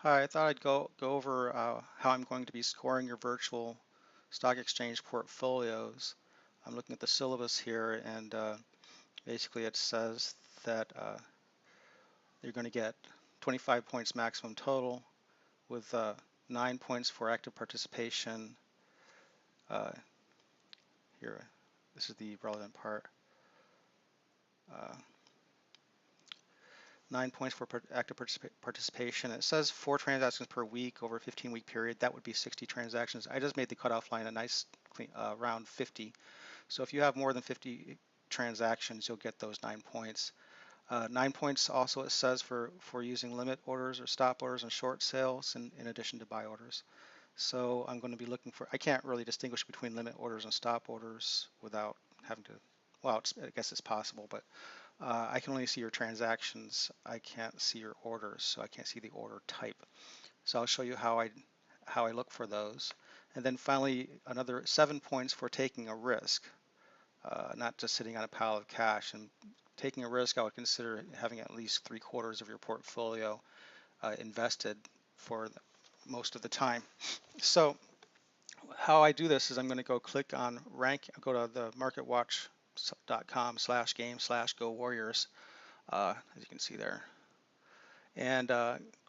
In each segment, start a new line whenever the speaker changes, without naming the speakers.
Hi, I thought I'd go over how I'm going to be scoring your virtual stock exchange portfolios. I'm looking at the syllabus here, and basically it says that you're going to get 25 points maximum total with 9 points for active participation. Uh, Here, this is the relevant part. Uh, 9 points for active participation. It says 4 transactions per week over a 15-week period. That would be 60 transactions. I just made the cutoff line a nice clean, around 50. So if you have more than 50 transactions, you'll get those 9 points. 9 points also it says for using limit orders or stop orders and short sales in addition to buy orders. So I'm going to be looking for, I can't really distinguish between limit orders and stop orders without having to, well, I guess it's possible, but I can only see your transactions. I can't see your orders, so I can't see the order type. So I'll show you how I look for those. And then finally, another 7 points for taking a risk, not just sitting on a pile of cash. And taking a risk, I would consider having at least 3/4 of your portfolio invested for most of the time. So how I do this is I'm going to go click on rank, go to the marketwatch.com/game/go warriors, as you can see there, and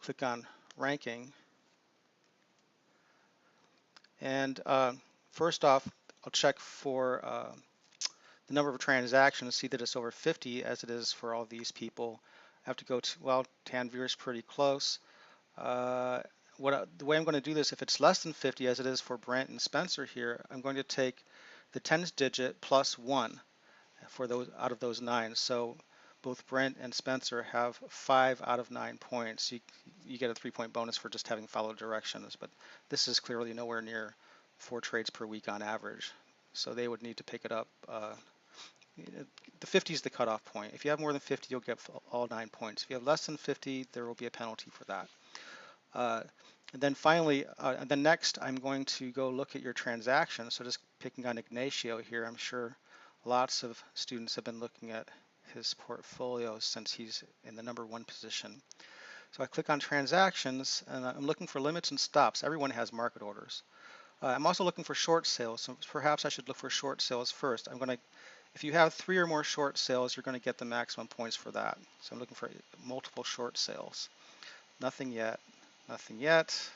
click on ranking. And first off, I'll check for the number of transactions, see that it's over 50 as it is for all these people. I have to go to, well, Tanvir is pretty close. The way I'm going to do this, if it's less than 50 as it is for Brent and Spencer here, I'm going to take the 10th digit plus 1 for those out of those 9. So both Brent and Spencer have 5 out of 9 points. You get a 3-point bonus for just having followed directions, but this is clearly nowhere near 4 trades per week on average. So they would need to pick it up. The 50 is the cutoff point. If you have more than 50, you'll get all 9 points. If you have less than 50, there will be a penalty for that. And then finally, then next, I'm going to go look at your transactions. So just picking on Ignacio here, I'm sure lots of students have been looking at his portfolio since he's in the #1 position. So I click on transactions, and I'm looking for limits and stops. Everyone has market orders. I'm also looking for short sales, so perhaps I should look for short sales first. If you have 3 or more short sales, you're going to get the maximum points for that. So I'm looking for multiple short sales. Nothing yet. Nothing yet.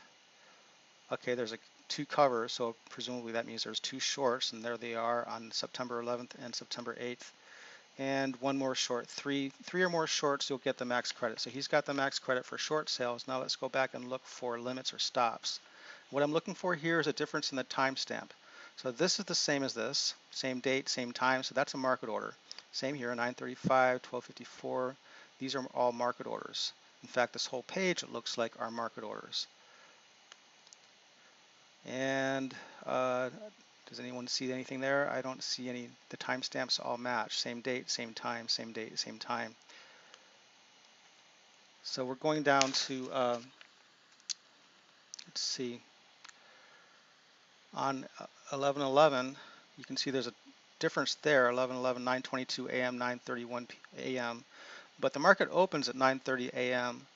Okay, there's 2 covers, so presumably that means there's 2 shorts, and there they are on September 11th and September 8th. And 1 more short. Three or more shorts, you'll get the max credit. So he's got the max credit for short sales. Now let's go back and look for limits or stops. What I'm looking for here is a difference in the timestamp. So this is the same as this, same date, same time, so that's a market order. Same here, 9:35, 12:54. These are all market orders. In fact, this whole page, it looks like, are market orders. And does anyone see anything there? I don't see any. The timestamps all match. Same date, same time, same date, same time. So we're going down to, let's see, on 11/11, you can see there's a difference there, 11/11, 9:22 a.m., 9:31 a.m. But the market opens at 9:30 a.m.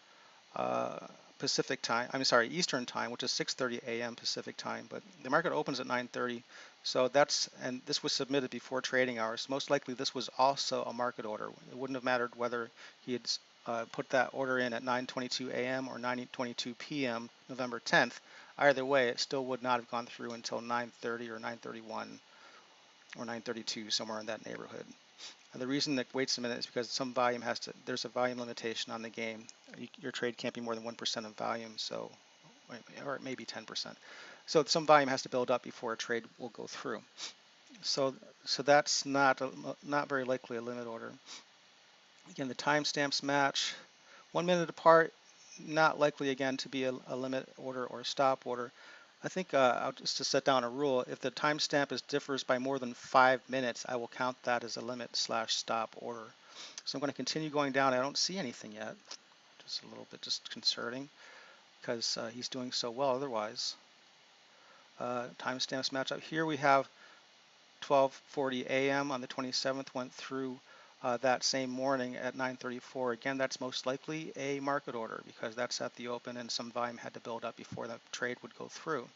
Pacific time, Eastern time, which is 6:30 a.m. Pacific time, but the market opens at 9:30. So and this was submitted before trading hours. Most likely this was also a market order. It wouldn't have mattered whether he had put that order in at 9:22 a.m. or 9:22 p.m. November 10th. Either way, it still would not have gone through until 9:30 or 9:31 or 9:32, somewhere in that neighborhood. And the reason that waits a minute is because some volume there's a volume limitation on the game. Your trade can't be more than 1% of volume, so, or maybe 10%. So some volume has to build up before a trade will go through. So that's not very likely a limit order. Again, the timestamps match 1 minute apart. Not likely again to be a limit order or a stop order. I think just to set down a rule, if the timestamp differs by more than 5 minutes, I will count that as a limit/stop order. So I'm going to continue going down. I don't see anything yet. Just a little bit disconcerting because he's doing so well otherwise. Timestamps match up. Here we have 12:40 a.m. on the 27th went through that same morning at 9:34. Again, that's most likely a market order because that's at the open and some volume had to build up before the trade would go through.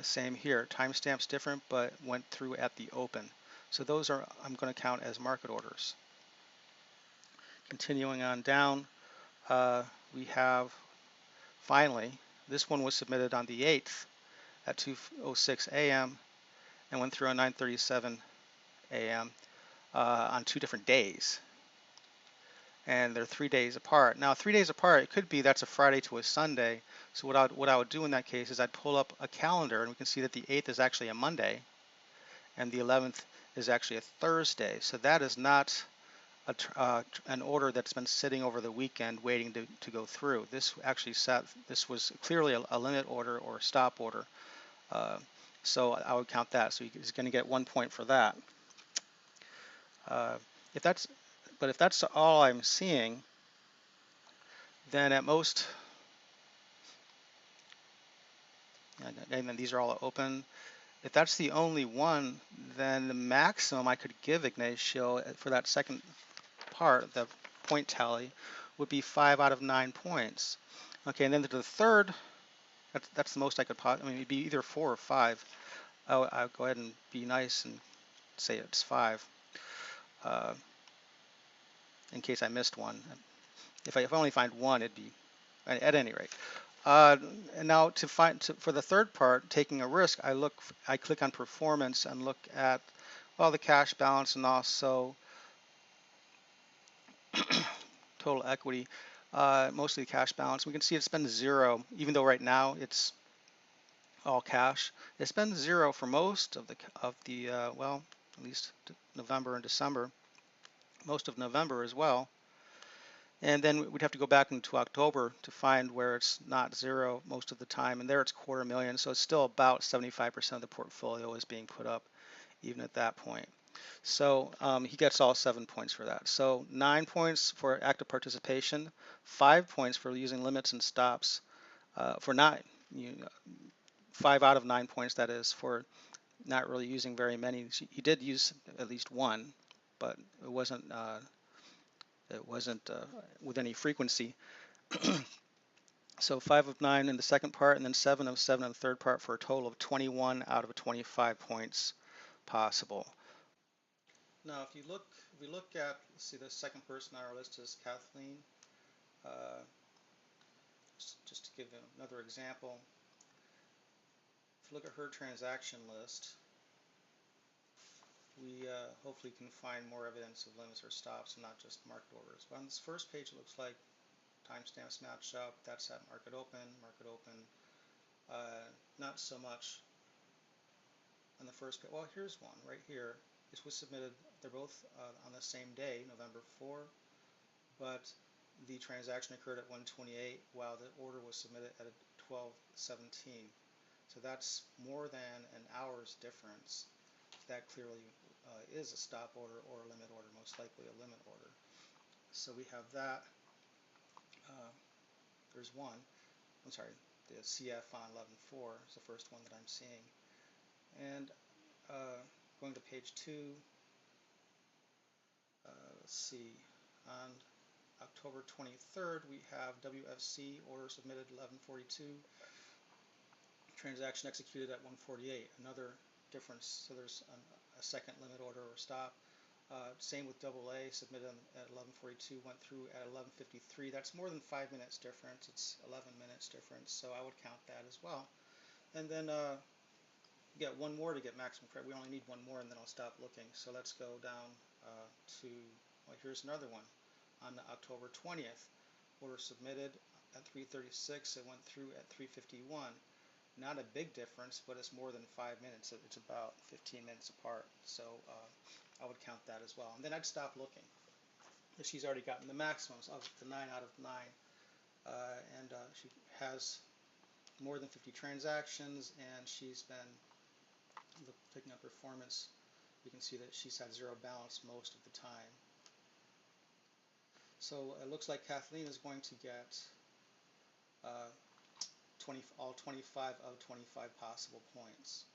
Same here, timestamp's different, but went through at the open. So those are, I'm going to count as market orders. Continuing on down, we have finally, this one was submitted on the 8th at 2:06 a.m. and went through on 9:37 a.m. On 2 different days. And they're 3 days apart. Now 3 days apart, it could be that's a Friday to a Sunday. So what I would do in that case is I'd pull up a calendar and we can see that the 8th is actually a Monday and the 11th is actually a Thursday. So that is not an order that's been sitting over the weekend waiting to go through. This actually this was clearly a limit order or a stop order. So I would count that. So he's going to get 1 point for that. If that's all I'm seeing, then at most, and then these are all open. If that's the only one, then the maximum I could give Ignacio for that second part, the point tally, would be 5 out of 9 points. Okay, and then to the third, that's the most I could I mean, it'd be either 4 or 5. I'll go ahead and be nice and say it's 5, in case I missed one. If I only find one, it'd be, at any rate. And now for the third part, taking a risk, I click on performance and look at, well, the cash balance and also total equity, mostly cash balance. We can see it's been 0, even though right now it's all cash. It's been 0 for most of the well, at least November and December, most of November as well. And then we'd have to go back into October to find where it's not 0 most of the time, and there it's $250,000, so it's still about 75% of the portfolio is being put up even at that point. So he gets all 7 points for that. So 9 points for active participation, 5 points for using limits and stops, for not, 5 out of 9 points, that is, for not really using very many. He did use at least one, but it wasn't with any frequency. So 5 of 9 in the second part, and then 7 of 7 in the third part, for a total of 21 out of 25 points possible. Now, if we look at, let's see, the second person on our list is Kathleen. Just to give another example, if you look at her transaction list, we hopefully can find more evidence of limits or stops and not just market orders. But on this first page, it looks like timestamps match up. That's at market open, not so much on the first page. Well, here's one right here. This was submitted, they're both on the same day, November 4, but the transaction occurred at 1:28 while the order was submitted at 12:17. So that's more than an hour's difference. That clearly is a stop order or a limit order, most likely a limit order. So we have that. There's one. I'm sorry, the CF on 11.4 is the first one that I'm seeing. And going to page 2, let's see, on October 23rd, we have WFC order submitted 11:42, transaction executed at 1:48, another difference. So there's a second limit order or stop. Same with AA, submitted at 11:42, went through at 11:53. That's more than 5 minutes difference. It's 11 minutes difference, so I would count that as well. And then get one more to get maximum credit. We only need one more, and then I'll stop looking. So let's go down to, well, here's another one. On October 20th, order submitted at 3:36. It went through at 3:51. Not a big difference, but it's more than 5 minutes. It's about 15 minutes apart. So I would count that as well. And then I'd stop looking. She's already gotten the maximums of the 9 out of 9. And she has more than 50 transactions, and she's been picking up performance. You can see that she's had 0 balance most of the time. So it looks like Kathleen is going to get all 25 of 25 possible points.